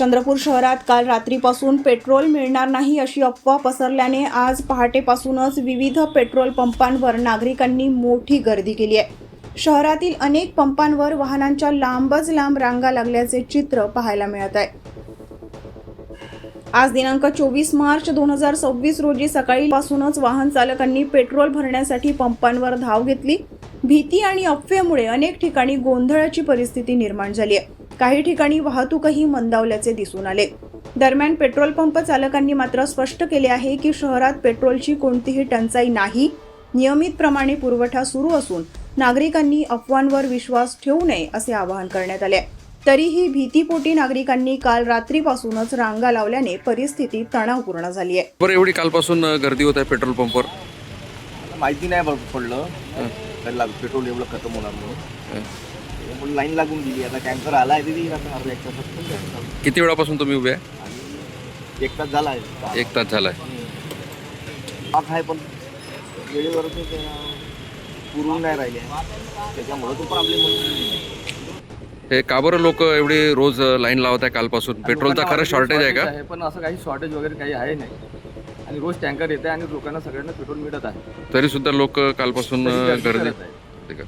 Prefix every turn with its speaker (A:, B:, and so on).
A: चंद्रपूर शहरात काल रात्रीपासून पेट्रोल मिळणार नाही अशी अफवा पसरल्याने आज पहाटेपासूनच विविध पेट्रोल पंपांवर नागरिकांनी मोठी गर्दी केली आहे. शहरातील अनेक पंपांवर वाहनांच्या लांबच लांब रांगा लागल्याचे चित्र पाहायला मिळत आहे. आज दिनांक 24 मार्च 2026 रोजी सकाळीपासूनच वाहन चालकांनी पेट्रोल भरण्यासाठी पंपांवर धाव घेतली. भीती आणि अफवेमुळे अनेक ठिकाणी गोंधळाची परिस्थिती निर्माण झाली आहे. काही ठिकाणी वाहतूकही मंदावल्याचे दिसून आले. दरम्यान पेट्रोल पंप चालकांनी मात्र स्पष्ट केले आहे की शहरात पेट्रोलची कोणतीही टंचाई नाही. नियमितप्रमाणे पुरवठा सुरू असून नागरिकांनी अफवांवर विश्वास ठेवू नये असे आवाहन करण्यात आले. तरीही भीतीपोटी नागरिकांनी काल रात्रीपासूनच रांगा लावल्याने परिस्थिती तणावपूर्ण झाली आहे.
B: बरं, एवढी कालपासून गर्दी होत आहे पेट्रोल पंपवर?
C: माहिती नाही पडलं पेट्रोल एवढं खतम होणार म्हणून लाईन लागून गेली. आता टँकर आला आहे तिथे आता अर्ध्या 1 तासात.
B: किती वेळापासून तुम्ही उभे आहे?
C: आणि 1 तास झाला आहे.
B: 1 तास झालाय.
C: आहे पण वेळेवर पुरून नाही राहिले, त्याच्यामुळे तो प्रॉब्लेम होतो.
B: हे का बरं लोक एवढी रोज लाईन लावत आहे कालपासून? पेट्रोलचा खरं शॉर्टेज आहे का?
C: पण असं काही शॉर्टेज वगैरे काही आहे नाही. आणि रोज टँकर येते आणि लोकांना सगळ्यांना पेट्रोल मिळत आहे,
B: तरी सुद्धा लोक कालपासून गर्दी
C: करत आहे.